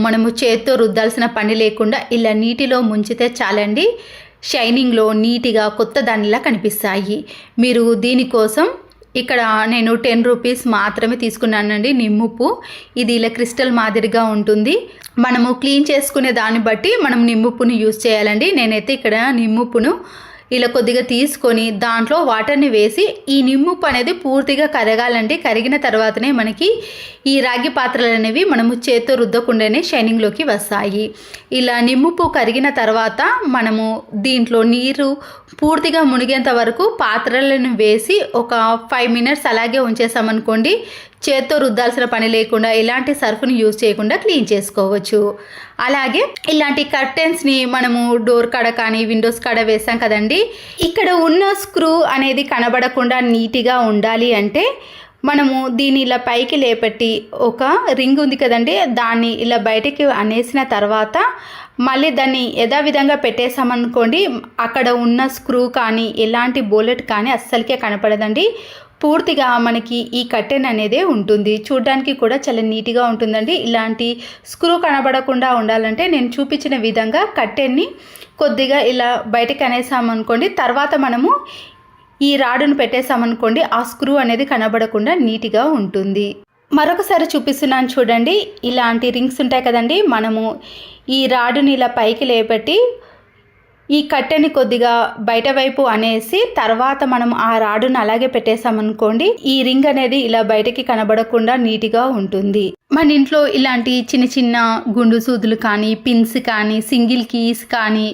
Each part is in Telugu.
మనము చేత్తో రుద్దాల్సిన పని లేకుండా ఇలా నీటిలో ముంచితే చాలండి, షైనింగ్లో నీట్గా కొత్త దానిలా కనిపిస్తాయి. మీరు దీనికోసం ఇక్కడ నేను 10 రూపీస్ మాత్రమే తీసుకున్నానండి నిమ్ముప్పు. ఇది ఇలా క్రిస్టల్ మాదిరిగా ఉంటుంది. మనము క్లీన్ చేసుకునే దాన్ని బట్టి మనం నిమ్ముప్పును యూజ్ చేయాలండి. నేనైతే ఇక్కడ నిమ్ముప్పును ఇలా కొద్దిగా తీసుకొని దాంట్లో వాటర్ని వేసి ఈ నిమ్ముప్పు అనేది పూర్తిగా కరగాలండి. కరిగిన తర్వాతనే మనకి ఈ రాగి పాత్రలు అనేవి మనము చేత్తో రుద్దకుండానే షైనింగ్లోకి వస్తాయి. ఇలా నిమ్ముప్పు కరిగిన తర్వాత మనము దీంట్లో నీరు పూర్తిగా మునిగేంత వరకు పాత్రలను వేసి ఒక 5 మినిట్స్ అలాగే ఉంచేసామనుకోండి, చేత్తో రుద్దాల్సిన పని లేకుండా ఎలాంటి సర్ఫ్ని యూజ్ చేయకుండా క్లీన్ చేసుకోవచ్చు. అలాగే ఇలాంటి కర్టెన్స్ని మనము డోర్ కాడ కానీ విండోస్ కాడ వేసాం కదండి, ఇక్కడ ఉన్న స్క్రూ అనేది కనబడకుండా నీట్గా ఉండాలి అంటే మనము దీన్ని ఇలా పైకి లేపెట్టి ఒక రింగ్ ఉంది కదండి, దాన్ని ఇలా బయటికి అనేసిన తర్వాత మళ్ళీ దాన్ని యథావిధంగా పెట్టేసామనుకోండి, అక్కడ ఉన్న స్క్రూ కానీ ఎలాంటి బోలెట్ కానీ అస్సలకే కనపడదండి. పూర్తిగా మనకి ఈ కర్టెన్ అనేదే ఉంటుంది. చూడడానికి కూడా చాలా నీట్గా ఉంటుందండి. ఇలాంటి స్క్రూ కనబడకుండా ఉండాలంటే నేను చూపించిన విధంగా కర్టెన్ని కొద్దిగా ఇలా బయటకు అనేసామనుకోండి, తర్వాత మనము ఈ రాడును పెట్టేసామనుకోండి, ఆ స్క్రూ అనేది కనబడకుండా నీట్గా ఉంటుంది. మరొకసారి చూపిస్తున్నాను చూడండి. ఇలాంటి రింగ్స్ ఉంటాయి కదండి, మనము ఈ రాడుని ఇలా పైకి లేపెట్టి ఈ కట్టెని కొద్దిగా బయట వైపు అనేసి తర్వాత మనం ఆ రాడును అలాగే పెట్టేసామనుకోండి, ఈ రింగ్ అనేది ఇలా బయటకి కనబడకుండా నీట్గా ఉంటుంది. మన ఇంట్లో ఇలాంటి చిన్న చిన్న గుండు సూదులు కానీ, పిన్స్ కానీ, సింగిల్ కీస్ కానీ,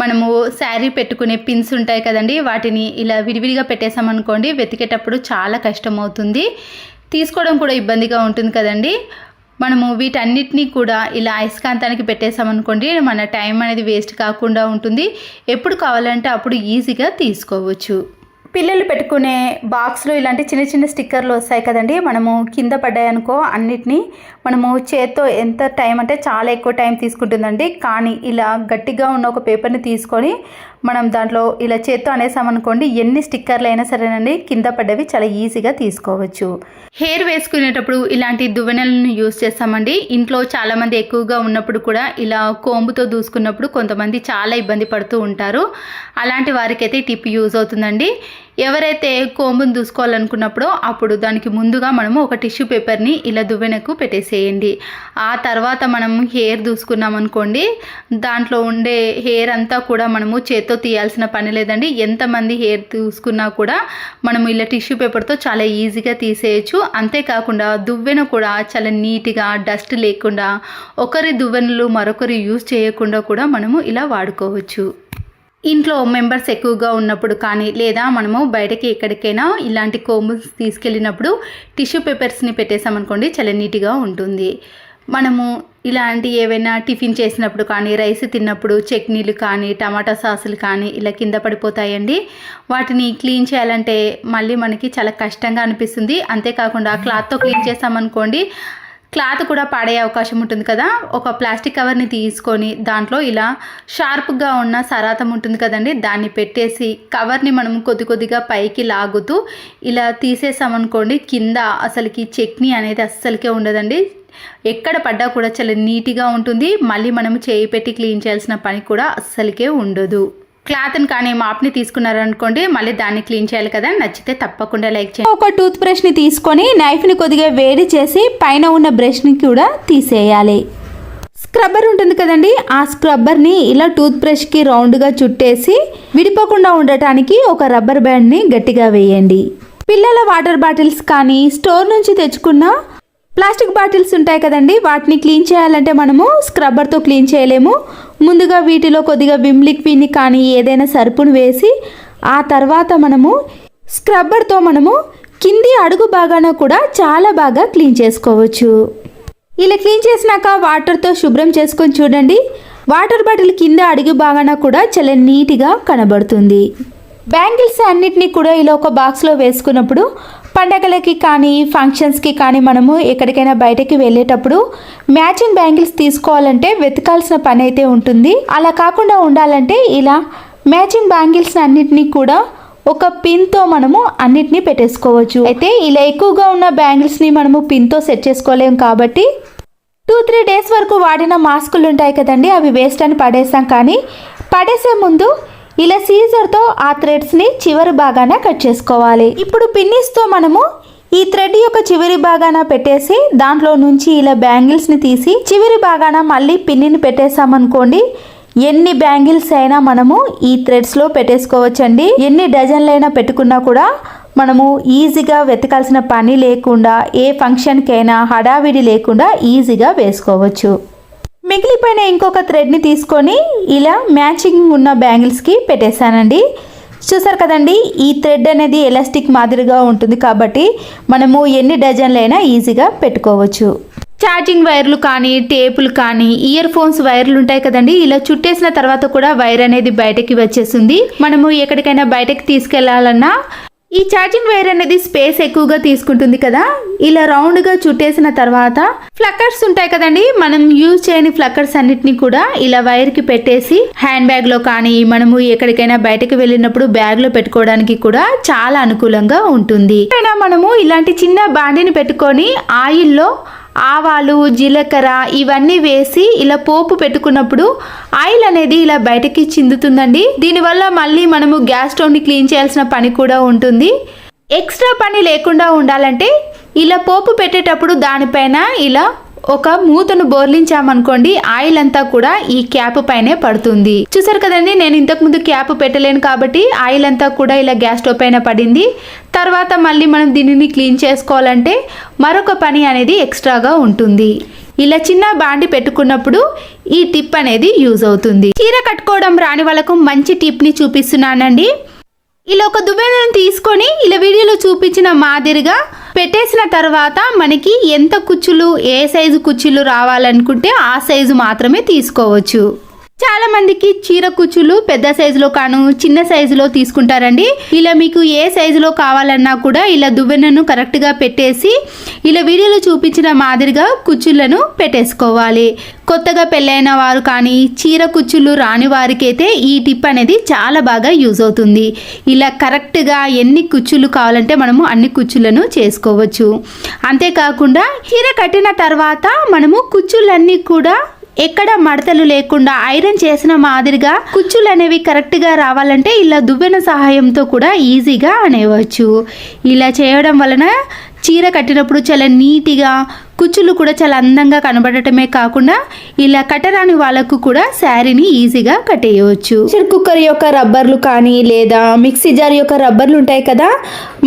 మనము శారీ పెట్టుకునే పిన్స్ ఉంటాయి కదండి, వాటిని ఇలా విడివిడిగా పెట్టేసామనుకోండి, వెతికేటప్పుడు చాలా కష్టం అవుతుంది, తీసుకోవడం కూడా ఇబ్బందిగా ఉంటుంది కదండి. మనము వీటన్నిటినీ కూడా ఇలా అయస్కాంతానికి పెట్టేసామనుకోండి, మన టైం అనేది వేస్ట్ కాకుండా ఉంటుంది. ఎప్పుడు కావాలంటే అప్పుడు ఈజీగా తీసుకోవచ్చు. పిల్లలు పెట్టుకునే బాక్స్లో ఇలాంటి చిన్న చిన్న స్టిక్కర్లు వస్తాయి కదండి, మనము కింద పడ్డాయనుకో అన్నిటినీ మనము చేత్తో ఎంత టైం అంటే చాలా ఎక్కువ టైం తీసుకుంటుందండి. కానీ ఇలా గట్టిగా ఉన్న ఒక పేపర్ని తీసుకొని మనం దాంట్లో ఇలా చేత్తో అనేసామనుకోండి, ఎన్ని స్టిక్కర్లు అయినా సరేనండి కింద పడ్డవి చాలా ఈజీగా తీసుకోవచ్చు. హెయిర్ వేసుకునేటప్పుడు ఇలాంటి దువ్వెనలను యూజ్ చేస్తామండి. ఇంట్లో చాలామంది ఎక్కువగా ఉన్నప్పుడు కూడా ఇలా కోంబుతో దూసుకున్నప్పుడు కొంతమంది చాలా ఇబ్బంది పడుతూ ఉంటారు. అలాంటి వారికైతే టిప్ యూజ్ అవుతుందండి. ఎవరైతే కోంబును దూసుకోవాలనుకున్నప్పుడో అప్పుడు దానికి ముందుగా మనము ఒక టిష్యూ పేపర్ని ఇలా దువ్వెనకు పెట్టేసేయండి. ఆ తర్వాత మనం హెయిర్ దూసుకున్నాం అనుకోండి, దాంట్లో ఉండే హెయిర్ అంతా కూడా మనము చేత్తో తీయాల్సిన పని లేదండి. ఎంతమంది హెయిర్ దూసుకున్నా కూడా మనము ఇలా టిష్యూ పేపర్తో చాలా ఈజీగా తీసేయచ్చు. అంతేకాకుండా దువ్వెన కూడా చాలా నీట్గా డస్ట్ లేకుండా, ఒకరి దువ్వెనలు మరొకరు యూజ్ చేయకుండా కూడా మనము ఇలా వాడుకోవచ్చు. ఇంట్లో మెంబర్స్ ఎక్కువగా ఉన్నప్పుడు కానీ, లేదా మనము బయటకి ఎక్కడికైనా ఇలాంటి కోంబుస్ తీసుకెళ్ళినప్పుడు టిష్యూ పేపర్స్ని పెట్టేసామనుకోండి, చాలా నీట్గా ఉంటుంది. మనము ఇలాంటి ఏవైనా టిఫిన్ చేసినప్పుడు కానీ, రైస్ తిన్నప్పుడు చట్నీలు కానీ, టమాటా సాసులు కానీ ఇలా కింద పడిపోతాయండి. వాటిని క్లీన్ చేయాలంటే మళ్ళీ మనకి చాలా కష్టంగా అనిపిస్తుంది. అంతేకాకుండా క్లాత్తో క్లీన్ చేసామనుకోండి, క్లాత్ కూడా పాడే అవకాశం ఉంటుంది కదా. ఒక ప్లాస్టిక్ కవర్ని తీసుకొని దాంట్లో ఇలా షార్ప్గా ఉన్న సరాతం ఉంటుంది కదండి, దాన్ని పెట్టేసి కవర్ని మనం కొద్ది కొద్దిగా పైకి లాగుతూ ఇలా తీసేసామనుకోండి, కింద అసలుకి చట్నీ అనేది అస్సలకే ఉండదండి. ఎక్కడ పడ్డా కూడా చాలా నీట్గా ఉంటుంది. మళ్ళీ మనము చేయి పెట్టి క్లీన్ చేయాల్సిన పని కూడా అస్సలకే ఉండదు. క్లాత్ని కానీ మాప్ని తీసుకున్నారనుకోండి, మళ్ళీ దాన్ని క్లీన్ చేయాలి కదా. నచ్చితే తప్పకుండా లైక్ చేయండి. ఒక టూత్ బ్రష్ని తీసుకొని నైఫ్ని కొద్దిగా వేడి చేసి పైన ఉన్న బ్రష్ని కూడా తీసేయాలి. స్క్రబ్బర్ ఉంటుంది కదండి, ఆ స్క్రబ్బర్ని ఇలా టూత్ బ్రష్కి రౌండ్గా చుట్టేసి విడిపోకుండా ఉండటానికి ఒక రబ్బర్ బ్యాండ్ని గట్టిగా వేయండి. పిల్లల వాటర్ బాటిల్స్ కానీ, స్టోర్ నుంచి తెచ్చుకున్న ప్లాస్టిక్ బాటిల్స్ ఉంటాయి కదండి, వాటిని క్లీన్ చేయాలంటే మనము స్క్రబ్బర్తో క్లీన్ చేయలేము. ముందుగా వీటిలో కొద్దిగా విమ్ లిక్విడ్ని కానీ ఏదైనా సర్పును వేసి ఆ తర్వాత మనము స్క్రబ్బర్తో మనము కింది అడుగు భాగాన కూడా చాలా బాగా క్లీన్ చేసుకోవచ్చు. ఇలా క్లీన్ చేసినాక వాటర్తో శుభ్రం చేసుకొని చూడండి, వాటర్ బాటిల్ కింద అడుగు భాగాన కూడా చాలా నీట్గా కనబడుతుంది. బ్యాంగిల్స్ అన్నిటినీ కూడా ఇలా ఒక బాక్స్లో వేసుకున్నప్పుడు పండగలకి కానీ, ఫంక్షన్స్కి కానీ మనము ఎక్కడికైనా బయటకి వెళ్ళేటప్పుడు మ్యాచింగ్ బ్యాంగిల్స్ తీసుకోవాలంటే వెతకాల్సిన పని అయితే ఉంటుంది. అలా కాకుండా ఉండాలంటే ఇలా మ్యాచింగ్ బ్యాంగిల్స్ అన్నిటినీ కూడా ఒక పిన్తో మనము అన్నిటినీ పెట్టేసుకోవచ్చు. అయితే ఇలా ఎక్కువగా ఉన్న బ్యాంగిల్స్ని మనము పిన్తో సెట్ చేసుకోలేము కాబట్టి 2-3 డేస్ వరకు వాడిన మాస్కులు ఉంటాయి కదండి, అవి వేస్ట్ అని పడేసాం. కానీ పడేసే ముందు ఇలా సీజర్తో ఆ థ్రెడ్స్ని చివరి భాగాన కట్ చేసుకోవాలి. ఇప్పుడు పిన్నిస్తో మనము ఈ థ్రెడ్ యొక్క చివరి భాగాన పెట్టేసి దాంట్లో నుంచి ఇలా బ్యాంగిల్స్ని తీసి చివరి భాగాన మళ్ళీ పిన్నిని పెట్టేసామనుకోండి, ఎన్ని బ్యాంగిల్స్ అయినా మనము ఈ థ్రెడ్స్లో పెట్టేసుకోవచ్చండి. ఎన్ని డజన్లైనా పెట్టుకున్నా కూడా మనము ఈజీగా వెతకాల్సిన పని లేకుండా ఏ ఫంక్షన్కైనా హడావిడి లేకుండా ఈజీగా వేసుకోవచ్చు. మిగిలిపోయిన ఇంకొక థ్రెడ్ని తీసుకొని ఇలా మ్యాచింగ్ ఉన్న బ్యాంగిల్స్కి పెట్టేశానండి. చూసారు కదండి, ఈ థ్రెడ్ అనేది ఎలాస్టిక్ మాదిరిగా ఉంటుంది కాబట్టి మనము ఎన్ని డజన్లైనా ఈజీగా పెట్టుకోవచ్చు. ఛార్జింగ్ వైర్లు కానీ టేపులు కానీ ఇయర్ ఫోన్స్ వైర్లు ఉంటాయి కదండి, ఇలా చుట్టేసిన తర్వాత కూడా వైర్ అనేది బయటకి వచ్చేస్తుంది. మనము ఎక్కడికైనా బయటకి తీసుకెళ్లాలన్నా ఈ ఛార్జింగ్ వైర్ అనేది స్పేస్ ఎక్కువగా తీసుకుంటుంది కదా, ఇలా రౌండ్గా చుట్టేసిన తర్వాత ఫ్లక్కర్స్ ఉంటాయి కదండి, మనం యూజ్ చేయని ఫ్లక్కర్స్ అన్నిటిని కూడా ఇలా వైర్కి పెట్టేసి హ్యాండ్ బ్యాగ్లో కానీ మనము ఎక్కడికైనా బయటకు వెళ్ళినప్పుడు బ్యాగ్లో పెట్టుకోవడానికి కూడా చాలా అనుకూలంగా ఉంటుంది. మనము ఇలాంటి చిన్న బాండిని పెట్టుకొని ఆయిల్లో ఆవాలు జీలకర్ర ఇవన్నీ వేసి ఇలా పోపు పెట్టుకున్నప్పుడు ఆయిల్ అనేది ఇలా బయటకి చిందుతుందండి. దీనివల్ల మళ్ళీ మనము గ్యాస్ స్టవ్ని క్లీన్ చేయాల్సిన పని కూడా ఉంటుంది. ఎక్స్ట్రా పని లేకుండా ఉండాలంటే ఇలా పోపు పెట్టేటప్పుడు దానిపైన ఇలా ఒక మూతను బోర్లించామనుకోండి, ఆయిల్ అంతా కూడా ఈ క్యాప్ పైనే పడుతుంది. చూసారు కదండి, నేను ఇంతకుముందు క్యాప్ పెట్టలేను కాబట్టి ఆయిల్ అంతా కూడా ఇలా గ్యాస్ స్టవ్ పైన పడింది. తర్వాత మళ్ళీ మనం దీనిని క్లీన్ చేసుకోవాలంటే మరొక పని అనేది ఎక్స్ట్రాగా ఉంటుంది. ఇలా చిన్న బాండి పెట్టుకున్నప్పుడు ఈ టిప్ అనేది యూజ్ అవుతుంది. చీర కట్టుకోవడం రాని వాళ్ళకు మంచి టిప్ని చూపిస్తున్నానండి. ఇలా ఒక దువ్వెనను తీసుకొని ఇలా వీడియోలో చూపించిన మాదిరిగా పెట్టేసిన తర్వాత మనకి ఎంత కుచ్చులు ఏ సైజు కుచ్చులు రావాలనుకుంటే ఆ సైజు మాత్రమే తీసుకోవచ్చు. చాలా మందికి చీర కుచ్చులు పెద్ద సైజులో కాను చిన్న సైజులో తీసుకుంటారండి. ఇలా మీకు ఏ సైజులో కావాలన్నా కూడా ఇలా దువ్వెనను కరెక్ట్గా పెట్టేసి ఇలా వీడియోలో చూపించిన మాదిరిగా కుచ్చులను పెట్టేసుకోవాలి. కొత్తగా పెళ్ళైన వారు కానీ చీర కుచ్చులు రాని వారికి అయితే ఈ టిప్ అనేది చాలా బాగా యూజ్ అవుతుంది. ఇలా కరెక్ట్గా ఎన్ని కుచ్చులు కావాలంటే మనము అన్ని కుచ్చులను చేసుకోవచ్చు. అంతేకాకుండా చీర కట్టిన తర్వాత మనము కుచ్చులన్నీ కూడా ఎక్కడ మడతలు లేకుండా ఐరన్ చేసిన మాదిరిగా కుచ్చులు అనేవి కరెక్ట్గా రావాలంటే ఇలా దువ్వెన సహాయంతో కూడా ఈజీగా అనేవచ్చు. ఇలా చేయడం వలన చీర కట్టినప్పుడు చాలా నీట్గా కుచ్చులు కూడా చాలా అందంగా కనబడటమే కాకుండా ఇలా కట్టరాని వాళ్ళకు కూడా శారీని ఈజీగా కట్టేయవచ్చు. ప్రెషర్ కుక్కర్ యొక్క రబ్బర్లు కానీ లేదా మిక్సీ జార్ యొక్క రబ్బర్లు ఉంటాయి కదా,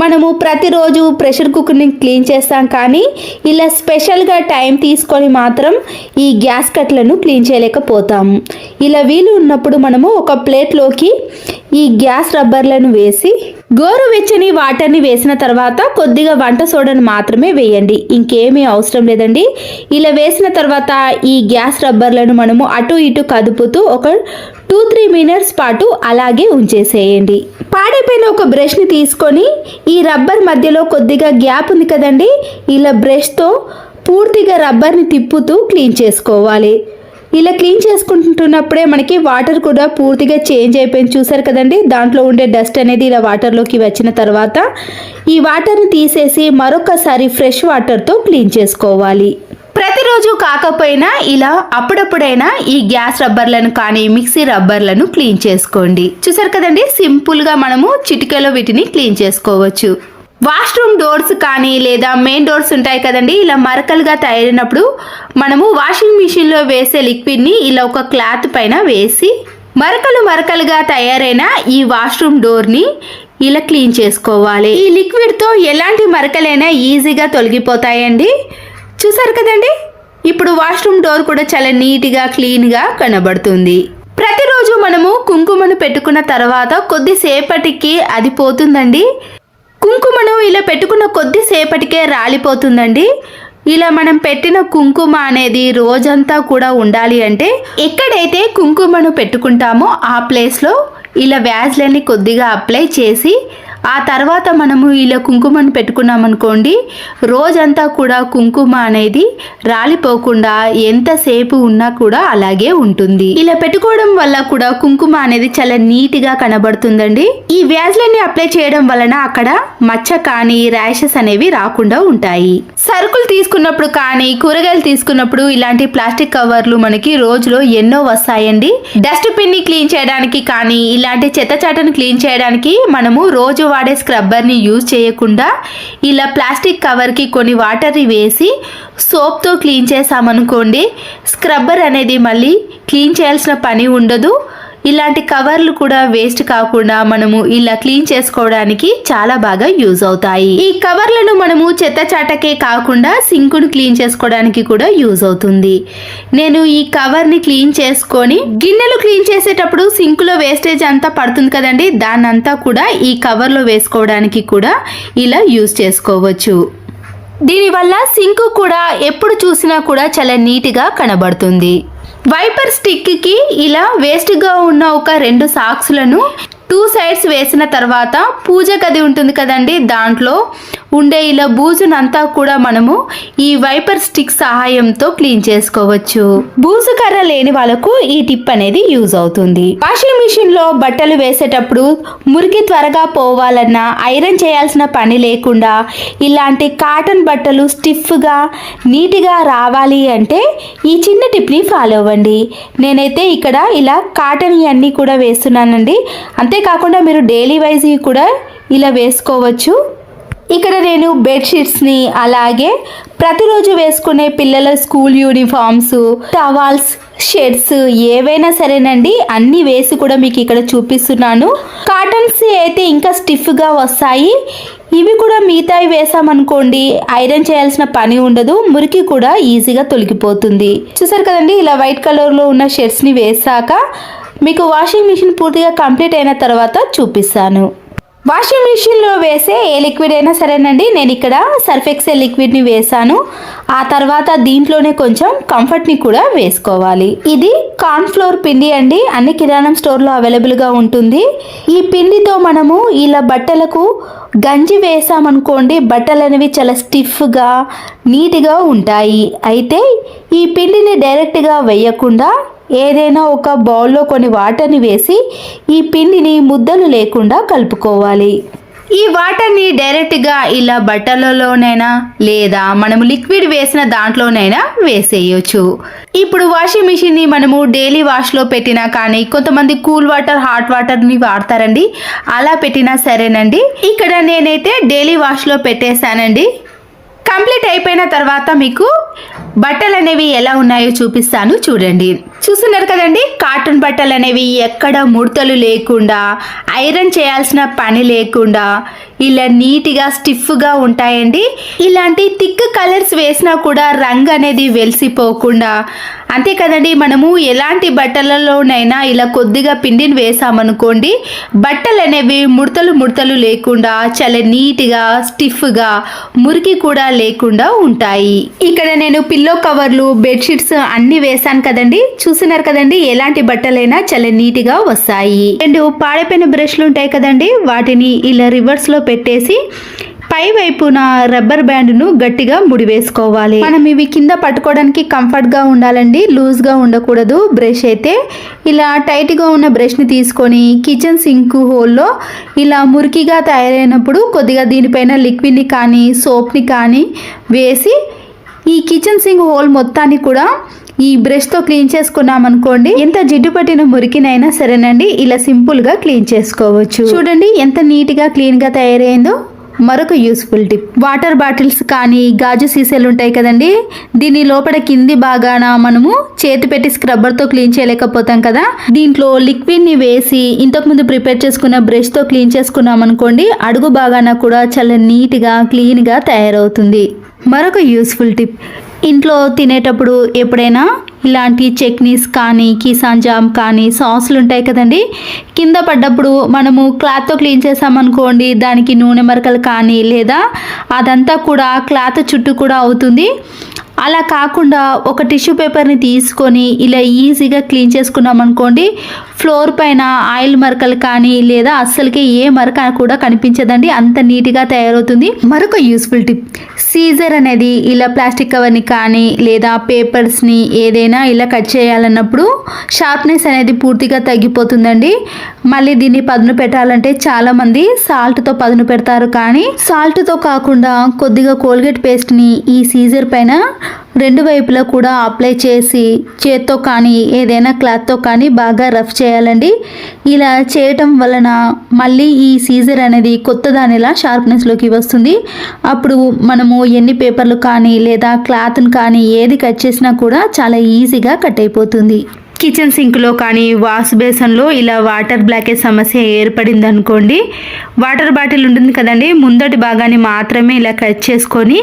మనము ప్రతిరోజు ప్రెషర్ కుక్కర్ని క్లీన్ చేస్తాం కానీ ఇలా స్పెషల్గా టైం తీసుకొని మాత్రం ఈ గ్యాస్ కట్లను క్లీన్ చేయలేకపోతాము. ఇలా వీలు ఉన్నప్పుడు మనము ఒక ప్లేట్లోకి ఈ గ్యాస్ రబ్బర్లను వేసి గోరువెచ్చని వాటర్ని వేసిన తర్వాత కొద్దిగా వంట సోడాను మాత్రమే వేయండి, ఇంకేమీ అవసరం లేదండి. ఇలా వేసిన తర్వాత ఈ గ్యాస్ రబ్బర్లను మనము అటు ఇటు కదుపుతూ ఒక 2-3 మినిట్స్ పాటు అలాగే ఉంచేసేయండి. పాడైపోయిన ఒక బ్రష్ని తీసుకొని ఈ రబ్బర్ మధ్యలో కొద్దిగా గ్యాప్ ఉంది కదండి, ఇలా బ్రష్తో పూర్తిగా రబ్బర్ని తిప్పుతూ క్లీన్ చేసుకోవాలి. ఇలా క్లీన్ చేసుకుంటున్నప్పుడే మనకి వాటర్ కూడా పూర్తిగా చేంజ్ అయిపోయింది. చూసారు కదండి, దాంట్లో ఉండే డస్ట్ అనేది ఇలా వాటర్లోకి వచ్చిన తర్వాత ఈ వాటర్ని తీసేసి మరొకసారి ఫ్రెష్ వాటర్తో క్లీన్ చేసుకోవాలి. ప్రతిరోజు కాకపోయినా ఇలా అప్పుడప్పుడైనా ఈ గ్యాస్ రబ్బర్లను కానీ మిక్సీ రబ్బర్లను క్లీన్ చేసుకోండి. చూసారు కదండి, సింపుల్గా మనము చిటికెలో వీటిని క్లీన్ చేసుకోవచ్చు. వాష్రూమ్ డోర్స్ కానీ లేదా మెయిన్ డోర్స్ ఉంటాయి కదండి, ఇలా మరకలుగా తయారైనప్పుడు మనము వాషింగ్ మిషన్లో వేసే లిక్విడ్ని ఇలా ఒక క్లాత్ పైన వేసి మరకలుగా తయారైన ఈ వాష్రూమ్ డోర్ని ఇలా క్లీన్ చేసుకోవాలి. ఈ లిక్విడ్తో ఎలాంటి మరకలైనా ఈజీగా తొలగిపోతాయండి. చూసారు కదండి, ఇప్పుడు వాష్రూమ్ డోర్ కూడా చాలా నీట్గా క్లీన్గా కనబడుతుంది. ప్రతిరోజు మనము కుంకుమను పెట్టుకున్న తర్వాత కొద్దిసేపటికి అది పోతుందండి. కుంకుమను ఇలా పెట్టుకున్న కొద్దిసేపటికే రాలిపోతుందండి. ఇలా మనం పెట్టిన కుంకుమ అనేది రోజంతా కూడా ఉండాలి అంటే ఎక్కడైతే కుంకుమను పెట్టుకుంటామో ఆ ప్లేస్లో ఇలా వ్యాజ్లైన్ని కొద్దిగా అప్లై చేసి ఆ తర్వాత మనము ఇలా కుంకుమను పెట్టుకున్నామనుకోండి, రోజంతా కూడా కుంకుమ అనేది రాలిపోకుండా ఎంతసేపు ఉన్నా కూడా అలాగే ఉంటుంది. ఇలా పెట్టుకోవడం వల్ల కూడా కుంకుమ అనేది చాలా నీట్గా కనబడుతుందండి. ఈ వ్యాజ్లన్నీ అప్లై చేయడం వలన అక్కడ మచ్చ కానీ ర్యాషెస్ అనేవి రాకుండా ఉంటాయి. సరుకులు తీసుకున్నప్పుడు కానీ కూరగాయలు తీసుకున్నప్పుడు ఇలాంటి ప్లాస్టిక్ కవర్లు మనకి రోజులో ఎన్నో వస్తాయండి. డస్ట్ బిన్ ని క్లీన్ చేయడానికి కానీ ఇలాంటి చెత్త చాటను క్లీన్ చేయడానికి మనము రోజు వాడే స్క్రబ్బర్ని యూజ్ చేయకుండా ఇలా ప్లాస్టిక్ కవర్కి కొన్ని వాటర్ని వేసి సోప్తో క్లీన్ చేసామనుకోండి, స్క్రబ్బర్ అనేది మళ్ళీ క్లీన్ చేయాల్సిన పని ఉండదు. ఇలాంటి కవర్లు కూడా వేస్ట్ కాకుండా మనము ఇలా క్లీన్ చేసుకోవడానికి చాలా బాగా యూజ్ అవుతాయి. ఈ కవర్లను మనము చెత్త చాటకే కాకుండా సింకును క్లీన్ చేసుకోవడానికి కూడా యూజ్ అవుతుంది. నేను ఈ కవర్ని క్లీన్ చేసుకొని గిన్నెలు క్లీన్ చేసేటప్పుడు సింకులో వేస్టేజ్ అంతా పడుతుంది కదండి, దాన్నంతా కూడా ఈ కవర్లో వేసుకోవడానికి కూడా ఇలా యూజ్ చేసుకోవచ్చు. దీనివల్ల సింకు కూడా ఎప్పుడు చూసినా కూడా చాలా నీట్గా కనబడుతుంది. వైపర్ స్టిక్కి ఇలా వేస్ట్గా ఉన్న ఒక 2 సాక్స్లను 2 సైడ్స్ వేసిన తర్వాత పూజ గది ఉంటుంది కదండి, దాంట్లో ఉండే ఇలా బూజునంతా కూడా మనము ఈ వైపర్ స్టిక్ సహాయంతో క్లీన్ చేసుకోవచ్చు. బూజు కర్ర లేని వాళ్ళకు ఈ టిప్ అనేది యూజ్ అవుతుంది. వాషింగ్ మిషన్ లో బట్టలు వేసేటప్పుడు మురికి త్వరగా పోవాలన్నా, ఐరన్ చేయాల్సిన పని లేకుండా ఇలాంటి కాటన్ బట్టలు స్టిఫ్గా నీట్గా రావాలి అంటే ఈ చిన్న టిప్ని ఫాలో అవ్వండి. నేనైతే ఇక్కడ ఇలా కాటన్ అన్నీ కూడా వేస్తున్నానండి. అంతేకాకుండా మీరు డైలీ వైజ్ కూడా ఇలా వేసుకోవచ్చు. ఇక్కడ నేను బెడ్షీట్స్ని, అలాగే ప్రతిరోజు వేసుకునే పిల్లల స్కూల్ యూనిఫామ్స్, టవాల్స్, షర్ట్స్ ఏవైనా సరేనండి అన్నీ వేసి కూడా మీకు ఇక్కడ చూపిస్తున్నాను. కాటన్స్ అయితే ఇంకా స్టిఫ్గా వస్తాయి. ఇవి కూడా మిగతాయి వేసామనుకోండి, ఐరన్ చేయాల్సిన పని ఉండదు, మురికి కూడా ఈజీగా తొలగిపోతుంది. చూసారు కదండి, ఇలా వైట్ కలర్లో ఉన్న షర్ట్స్ని వేసాక మీకు వాషింగ్ మిషన్ పూర్తిగా కంప్లీట్ అయిన తర్వాత చూపిస్తాను. వాషింగ్ మిషన్లో వేసే ఏ లిక్విడ్ అయినా సరేనండి, నేను ఇక్కడ సర్ఫ్ ఎక్సెల్ లిక్విడ్ని వేసాను. ఆ తర్వాత దీంట్లోనే కొంచెం కంఫర్ట్ని కూడా వేసుకోవాలి. ఇది కార్న్ ఫ్లోర్ పిండి అండి, అన్ని కిరాణం స్టోర్లో అవైలబుల్గా ఉంటుంది. ఈ పిండితో మనము ఇలా బట్టలకు గంజి వేసామనుకోండి, బట్టలు అనేవి చాలా స్టిఫ్గా నీట్గా ఉంటాయి. అయితే ఈ పిండిని డైరెక్ట్గా వేయకుండా ఏదైనా ఒక బౌల్లో కొన్ని వాటర్ని వేసి ఈ పిండిని ముద్దలు లేకుండా కలుపుకోవాలి. ఈ వాటర్ని డైరెక్ట్గా ఇలా బట్టలలోనైనా లేదా మనము లిక్విడ్ వేసిన దాంట్లోనైనా వేసేయచ్చు. ఇప్పుడు వాషింగ్ మిషన్ని మనము డైలీ వాష్లో పెట్టినా కానీ, కొంతమంది కూల్ వాటర్ హాట్ వాటర్ని వాడతారండి, అలా పెట్టినా సరేనండి. ఇక్కడ నేనైతే డైలీ వాష్లో పెట్టేశానండి. కంప్లీట్ అయిపోయిన తర్వాత మీకు బట్టలు అనేవి ఎలా ఉన్నాయో చూపిస్తాను, చూడండి. చూస్తున్నారు కదండి, కాటన్ బట్టలు అనేవి ఎక్కడ ముడతలు లేకుండా, ఐరన్ చేయాల్సిన పని లేకుండా ఇలా నీట్గా స్టిఫ్గా ఉంటాయండి. ఇలాంటి థిక్ కలర్స్ వేసినా కూడా రంగు అనేది వెలిసిపోకుండా, అంతే కదండి, మనము ఎలాంటి బట్టలలోనైనా ఇలా కొద్దిగా పిండిని వేసామనుకోండి, బట్టలు అనేవి ముడతలు లేకుండా చాలా నీట్గా స్టిఫ్గా, మురికి కూడా లేకుండా ఉంటాయి. ఇక్కడ నేను పిల్లో కవర్లు, బెడ్షీట్స్ అన్ని వేసాను కదండి. చూస్తున్నారు కదండి, ఎలాంటి బట్టలైనా చాలా నీట్గా వస్తాయి. 2 పాడైపోయిన బ్రష్లు ఉంటాయి కదండి, వాటిని ఇలా రివర్స్లో పెట్టేసి పై వైపున రబ్బర్ బ్యాండ్ను గట్టిగా ముడివేసుకోవాలి. మనం ఇవి కింద పట్టుకోవడానికి కంఫర్ట్గా ఉండాలండి, లూజ్గా ఉండకూడదు. బ్రష్ అయితే ఇలా టైట్గా ఉన్న బ్రష్ని తీసుకొని కిచెన్ సింక్ హోల్లో ఇలా మురికిగా తయారైనప్పుడు కొద్దిగా దీనిపైన లిక్విడ్ని కానీ సోప్ని కానీ వేసి ఈ కిచెన్ సింక్ హోల్ మొత్తాన్ని కూడా ఈ బ్రష్తో క్లీన్ చేసుకున్నాం అనుకోండి, ఎంత జిడ్డు పట్టిన మురికినైనా సరేనండి ఇలా సింపుల్గా క్లీన్ చేసుకోవచ్చు. చూడండి ఎంత నీట్గా క్లీన్గా తయారైందో. మరొక యూస్ఫుల్ టిప్, వాటర్ బాటిల్స్ కానీ గాజు సీసాలు ఉంటాయి కదండి, దీని లోపల కింది భాగాన మనము చేతి పెట్టి స్క్రబ్బర్తో క్లీన్ చేయలేకపోతాం కదా, దీంట్లో లిక్విడ్ని వేసి ఇంతకుముందు ప్రిపేర్ చేసుకున్న బ్రష్తో క్లీన్ చేసుకున్నాం అనుకోండి, అడుగు భాగాన కూడా చాలా నీట్గా క్లీన్గా తయారవుతుంది. మరొక యూస్ఫుల్ టిప్, ఇంట్లో తినేటప్పుడు ఎప్పుడైనా ఇలాంటి చట్నీస్ కానీ కిసాన్ జామ్ కానీ సాసులు ఉంటాయి కదండి, కింద పడ్డప్పుడు మనము క్లాత్తో క్లీన్ చేసామనుకోండి, దానికి నూనె మరకలు కానీ లేదా అదంతా కూడా క్లాత్ చుట్టూ కూడా అవుతుంది. అలా కాకుండా ఒక టిష్యూ పేపర్ని తీసుకొని ఇలా ఈజీగా క్లీన్ చేసుకున్నాం అనుకోండి, ఫ్లోర్ పైన ఆయిల్ మరకలు కానీ లేదా అస్సలకి ఏ మరక కూడా కనిపించదండి, అంత నీట్గా తయారవుతుంది. మరొక యూస్ఫుల్ టిప్, సీజర్ అనేది ఇలా ప్లాస్టిక్ కవర్ని కానీ లేదా పేపర్స్ని ఏదైనా ఇలా కట్ చేయాలన్నప్పుడు షార్ప్నెస్ అనేది పూర్తిగా తగ్గిపోతుందండి. మళ్ళీ దీన్ని పదును పెట్టాలంటే చాలామంది సాల్ట్తో పదును పెడతారు, కానీ సాల్ట్తో కాకుండా కొద్దిగా కోల్గేట్ పేస్ట్ని ఈ సీజర్ పైన రెండు వైపులా కూడా అప్లై చేసి చేత్తో కానీ ఏదైనా క్లాత్తో కానీ బాగా రఫ్ చేయాలండి. ఇలా చేయటం వలన మళ్ళీ ఈ సీజర్ అనేది కొత్త దానిలా షార్ప్నెస్లోకి వస్తుంది. అప్పుడు మనము ఎన్ని పేపర్లు కానీ లేదా క్లాత్ని కానీ ఏది కట్ చేసినా కూడా చాలా ఈజీగా కట్ అయిపోతుంది. కిచెన్ సింక్లో కానీ వాష్ బేసన్లో ఇలా వాటర్ బ్లాకేజ్ సమస్య ఏర్పడింది అనుకోండి, వాటర్ బాటిల్ ఉంటుంది కదండి, ముందటి భాగాన్ని మాత్రమే ఇలా కట్ చేసుకొని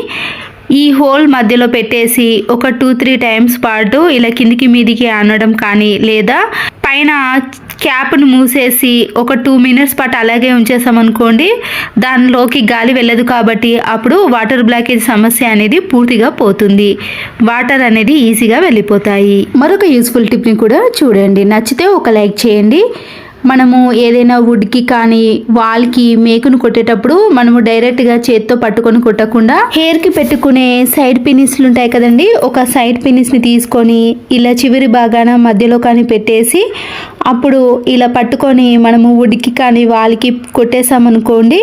ఈ హోల్ మధ్యలో పెట్టేసి ఒక 2-3 టైమ్స్ పాటు ఇలా కిందికి మీదికి అనడం కానీ లేదా పైన క్యాప్ను మూసేసి ఒక 2 మినిట్స్ పాటు అలాగే ఉంచేసామనుకోండి, దానిలోకి గాలి వెళ్ళదు కాబట్టి అప్పుడు వాటర్ బ్లాకేజ్ సమస్య అనేది పూర్తిగా పోతుంది, వాటర్ అనేది ఈజీగా వెళ్ళిపోతాయి. మరొక యూస్ఫుల్ టిప్ని కూడా చూడండి, నచ్చితే ఒక లైక్ చేయండి. మనము ఏదైనా వుడ్కి కానీ వాల్కి మేకును కొట్టేటప్పుడు మనము డైరెక్ట్గా చేత్తో పట్టుకొని కొట్టకుండా హెయిర్కి పెట్టుకునే సైడ్ పిన్నిస్లు ఉంటాయి కదండి, ఒక సైడ్ పిన్నిస్ని తీసుకొని ఇలా చివరి భాగాన మధ్యలో కానీ పెట్టేసి అప్పుడు ఇలా పట్టుకొని మనము వుడ్కి కానీ వాల్కి కొట్టేసామనుకోండి,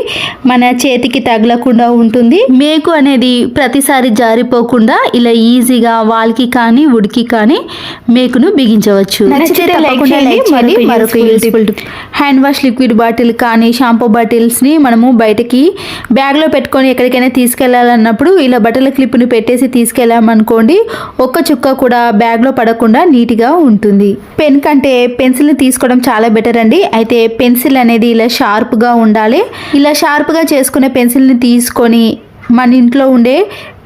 మన చేతికి తగలకుండా ఉంటుంది. మేకు అనేది ప్రతిసారి జారిపోకుండా ఇలా ఈజీగా వాల్కి కానీ వుడ్కి కానీ మేకును బిగించవచ్చు. నచ్చితే లైక్ చేయండి. మరొక useful hand wash liquid bottle కానీ షాంపూ బాటిల్స్ని మనము బయటకి బ్యాగ్లో పెట్టుకొని ఎక్కడికైనా తీసుకెళ్లాలన్నప్పుడు ఇలా బట్టల క్లిప్ని పెట్టేసి తీసుకెళ్ళామనుకోండి, ఒక్క చుక్క కూడా బ్యాగ్లో పడకుండా నీట్గా ఉంటుంది. పెన్ కంటే పెన్సిల్ని తీసుకోవడం చాలా బెటర్ అండి. అయితే పెన్సిల్ అనేది ఇలా షార్ప్గా ఉండాలి. ఇలా షార్ప్గా చేసుకునే పెన్సిల్ని తీసుకొని మన ఇంట్లో ఉండే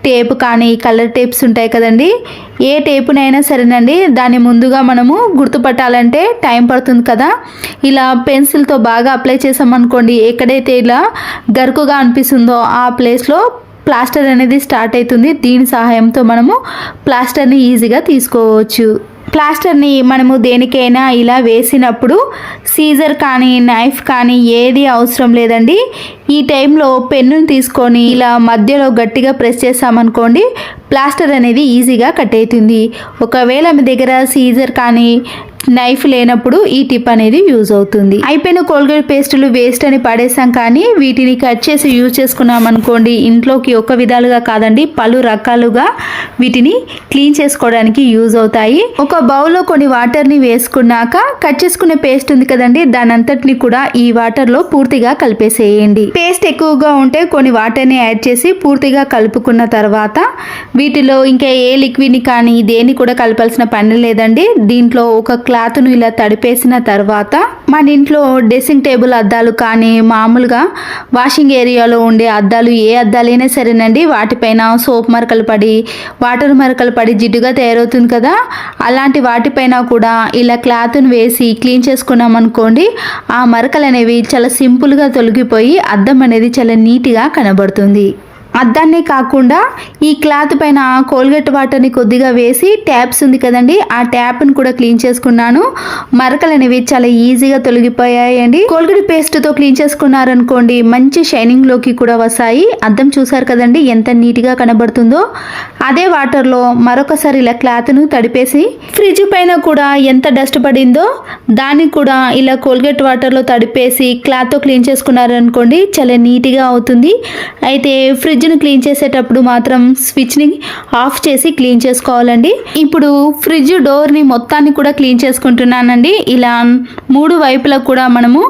టేప్ కానీ కలర్ టేప్స్ ఉంటాయి కదండి, ఏ టేపునైనా సరేనండి, దాన్ని ముందుగా మనము గుర్తుపట్టాలంటే టైం పడుతుంది కదా, ఇలా పెన్సిల్తో బాగా అప్లై చేసామనుకోండి, ఎక్కడైతే ఇలా గరుకుగా అనిపిస్తుందో ఆ ప్లేస్లో ప్లాస్టర్ అనేది స్టార్ట్ అవుతుంది. దీని సహాయంతో మనము ప్లాస్టర్ని ఈజీగా తీసుకోవచ్చు. ప్లాస్టర్ని మనము దేనికైనా ఇలా వేసినప్పుడు సీజర్ కానీ నైఫ్ కానీ ఏది అవసరం లేదండి. ఈ టైంలో పెన్నును తీసుకొని ఇలా మధ్యలో గట్టిగా ప్రెస్ చేసామనుకోండి, ప్లాస్టర్ అనేది ఈజీగా కట్ అవుతుంది. ఒకవేళ మీ దగ్గర సీజర్ కానీ నైఫ్ లేనప్పుడు ఈ టిప్ అనేది యూజ్ అవుతుంది. అయిపోయిన కోల్గేట్ పేస్టులు వేస్ట్ అని పడేసాం, కానీ వీటిని కట్ చేసి యూజ్ చేసుకున్నాం అనుకోండి, ఇంట్లోకి ఒక విధాలుగా కాదండి పలు రకాలుగా వీటిని క్లీన్ చేసుకోవడానికి యూజ్ అవుతాయి. ఒక బౌల్లో కొన్ని వాటర్ని వేసుకున్నాక కట్ చేసుకునే పేస్ట్ ఉంది కదండి, దాని అంతటిని కూడా ఈ వాటర్లో పూర్తిగా కలిపేసేయండి. పేస్ట్ ఎక్కువగా ఉంటే కొన్ని వాటర్ని యాడ్ చేసి పూర్తిగా కలుపుకున్న తర్వాత వీటిలో ఇంకా ఏ లిక్విడ్ని కానీ దేన్ని కూడా కలపాల్సిన పని లేదండి. దీంట్లో ఒక క్లాత్ను ఇలా తడిపేసిన తర్వాత మన ఇంట్లో డ్రెస్సింగ్ టేబుల్ అద్దాలు కానీ మామూలుగా వాషింగ్ ఏరియాలో ఉండే అద్దాలు ఏ అద్దాలైనా సరేనండి, వాటిపైన సోప్ మరకలు పడి వాటర్ మరకలు పడి జిడ్డుగా తయారవుతుంది కదా, అలాంటి వాటిపైన కూడా ఇలా క్లాత్ను వేసి క్లీన్ చేసుకున్నాం అనుకోండి, ఆ మరకలు అనేవి చాలా సింపుల్గా తొలగిపోయి అద్దం అనేది చాలా నీట్గా కనబడుతుంది. అద్దాన్నే కాకుండా ఈ క్లాత్ పైన కోల్గేట్ వాటర్ని కొద్దిగా వేసి ట్యాప్స్ ఉంది కదండి, ఆ ట్యాప్ని కూడా క్లీన్ చేసుకున్నాను. మరకలు అనేవి చాలా ఈజీగా తొలగిపోయాయండి. కోల్గేట్ పేస్ట్తో క్లీన్ చేసుకున్నారనుకోండి, మంచి షైనింగ్లోకి కూడా వస్తాయి. అద్దం చూసారు కదండి ఎంత నీట్గా కనబడుతుందో. అదే వాటర్లో మరొకసారి ఇలా క్లాత్ను తడిపేసి ఫ్రిడ్జ్ పైన కూడా ఎంత డస్ట్ పడిందో దాన్ని కూడా ఇలా కోల్గేట్ వాటర్లో తడిపేసి క్లాత్తో క్లీన్ చేసుకున్నారనుకోండి, చాలా నీట్గా అవుతుంది. అయితే ఫ్రిడ్జ్ క్లీన్ చేసేటప్పుడు మాత్రం స్విచ్ని ఆఫ్ చేసి క్లీన్ చేసుకోవాలండి. ఇప్పుడు ఫ్రిడ్జ్ డోర్ని మొత్తాన్ని కూడా క్లీన్ చేసుకుంటున్నానండి. ఇలా 3 వైపులా కూడా మనము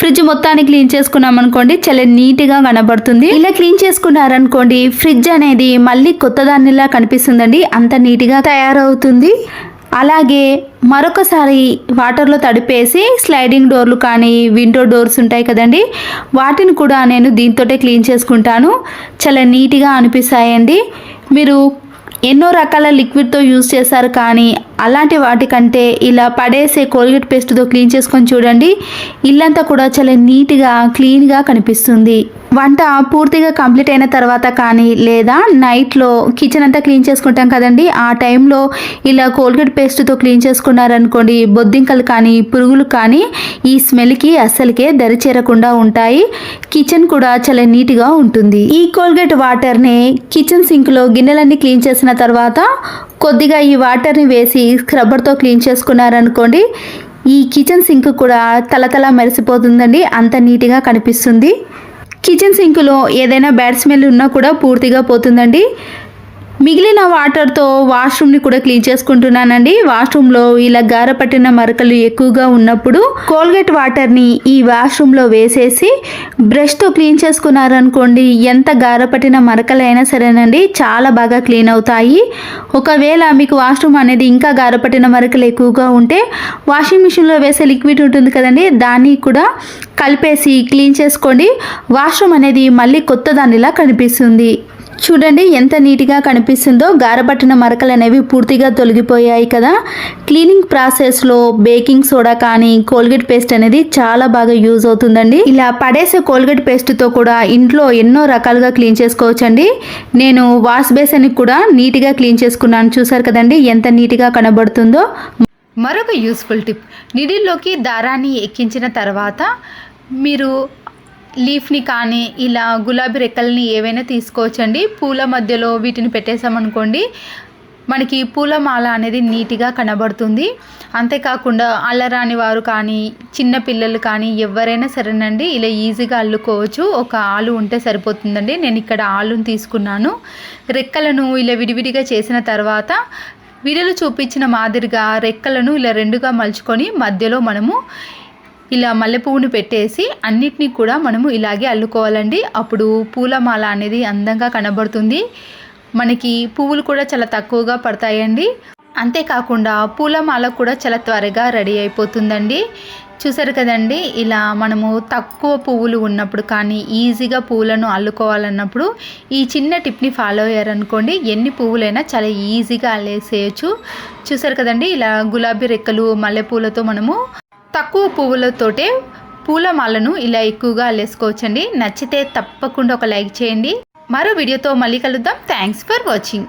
ఫ్రిడ్జ్ మొత్తాన్ని క్లీన్ చేసుకున్నాం అనుకోండి, చాలా నీట్గా కనబడుతుంది. ఇలా క్లీన్ చేసుకున్నారనుకోండి, ఫ్రిడ్జ్ అనేది మళ్ళీ కొత్త దానిలా కనిపిస్తుందండి, అంత నీట్గా తయారవుతుంది. అలాగే మరొకసారి వాటర్లో తడిపేసి స్లైడింగ్ డోర్లు కానీ విండో డోర్స్ ఉంటాయి కదండి, వాటిని కూడా నేను దీంతోటే క్లీన్ చేసుకుంటాను. చాలా నీట్గా అనిపిస్తాయండి. మీరు ఎన్నో రకాల లిక్విడ్తో యూజ్ చేశారు, కానీ అలాంటి వాటికంటే ఇలా పడేసే కోల్గేట్ పేస్ట్తో క్లీన్ చేసుకొని చూడండి, ఇల్లంతా కూడా చాలా నీట్గా క్లీన్గా కనిపిస్తుంది. వంట పూర్తిగా కంప్లీట్ అయిన తర్వాత కానీ లేదా నైట్లో కిచెన్ అంతా క్లీన్ చేసుకుంటాం కదండి, ఆ టైంలో ఇలా కోల్గేట్ పేస్ట్తో క్లీన్ చేసుకున్నారనుకోండి, బొద్దింకలు కానీ పురుగులు కానీ ఈ స్మెల్కి అస్సలకే దరి చేరకుండా ఉంటాయి. కిచెన్ కూడా చాలా నీట్గా ఉంటుంది. ఈ కోల్గేట్ వాటర్ని కిచెన్ సింక్లో గిన్నెలన్నీ క్లీన్ చేసిన తర్వాత కొద్దిగా ఈ వాటర్ని వేసి స్క్రబ్బర్తో క్లీన్ చేసుకున్నారనుకోండి, ఈ కిచెన్ సింక్ కూడా తలతల మెరిసిపోతుందండి, అంత నీట్గా కనిపిస్తుంది. కిచెన్ సింక్లో ఏదైనా బ్యాడ్ స్మెల్ ఉన్నా కూడా పూర్తిగా పోతుందండి. మిగిలిన వాటర్తో వాష్రూమ్ని కూడా క్లీన్ చేసుకుంటున్నానండి. వాష్రూమ్లో ఇలా గార పట్టిన మరకలు ఎక్కువగా ఉన్నప్పుడు కోల్గేట్ వాటర్ని ఈ వాష్రూమ్లో వేసేసి బ్రష్తో క్లీన్ చేసుకున్నారనుకోండి, ఎంత గార పట్టిన మరకలైనా సరేనండి చాలా బాగా క్లీన్ అవుతాయి. ఒకవేళ మీకు వాష్రూమ్ అనేది ఇంకా గార పట్టిన మరకలు ఎక్కువగా ఉంటే వాషింగ్ మిషన్లో వేసే లిక్విడ్ ఉంటుంది కదండి, దాన్ని కూడా కలిపేసి క్లీన్ చేసుకోండి. వాష్రూమ్ అనేది మళ్ళీ కొత్త దానిలా కనిపిస్తుంది. చూడండి ఎంత నీట్గా కనిపిస్తుందో, గారపట్టిన మరకలు అనేవి పూర్తిగా తొలగిపోయాయి కదా. క్లీనింగ్ ప్రాసెస్లో బేకింగ్ సోడా కానీ కోల్గేట్ పేస్ట్ అనేది చాలా బాగా యూజ్ అవుతుందండి. ఇలా పడేసే కోల్గేట్ పేస్ట్తో కూడా ఇంట్లో ఎన్నో రకాలుగా క్లీన్ చేసుకోవచ్చండి. నేను వాష్ బేసిన్ని కూడా నీట్గా క్లీన్ చేసుకున్నాను, చూసారు కదండి ఎంత నీట్గా కనబడుతుందో. మరొక యూస్ఫుల్ టిప్, నిడిల్లోకి దారాన్ని ఎక్కించిన తర్వాత మీరు లీఫ్ని కానీ ఇలా గులాబీ రెక్కల్ని ఏవైనా తీసుకోవచ్చండి. పూల మధ్యలో వీటిని పెట్టేసామనుకోండి, మనకి పూలమాల అనేది నీట్గా కనబడుతుంది. అంతేకాకుండా అల్లరాని వారు కానీ చిన్న పిల్లలు కానీ ఎవరైనా సరేనండి ఇలా ఈజీగా అల్లుకోవచ్చు. ఒక ఆలు ఉంటే సరిపోతుందండి. నేను ఇక్కడ ఆలుని తీసుకున్నాను. రెక్కలను ఇలా విడివిడిగా చేసిన తర్వాత వీడియోలో చూపించిన మాదిరిగా రెక్కలను ఇలా రెండుగా మలుచుకొని మధ్యలో మనము ఇలా మల్లెపువ్వుని పెట్టేసి అన్నిటినీ కూడా మనము ఇలాగే అల్లుకోవాలండి. అప్పుడు పూలమాల అనేది అందంగా కనబడుతుంది. మనకి పువ్వులు కూడా చాలా తక్కువగా పడతాయండి. అంతేకాకుండా పూలమాల కూడా చాలా త్వరగా రెడీ అయిపోతుందండి. చూసారు కదండి, ఇలా మనము తక్కువ పువ్వులు ఉన్నప్పుడు కానీ ఈజీగా పువ్వులను అల్లుకోవాలన్నప్పుడు ఈ చిన్న టిప్ని ఫాలో అయ్యారనుకోండి, ఎన్ని పువ్వులైనా చాలా ఈజీగా అల్లేసేయచ్చు. చూసారు కదండి, ఇలా గులాబీ రెక్కలు మల్లెపూలతో మనము తక్కువ పువ్వులతోటే పూలమాలను ఇలా ఎక్కువగా అల్లేసుకోవచ్చండి. నచ్చితే తప్పకుండా ఒక లైక్ చేయండి. మరో వీడియోతో మళ్ళీ కలుద్దాం. Thanks for watching.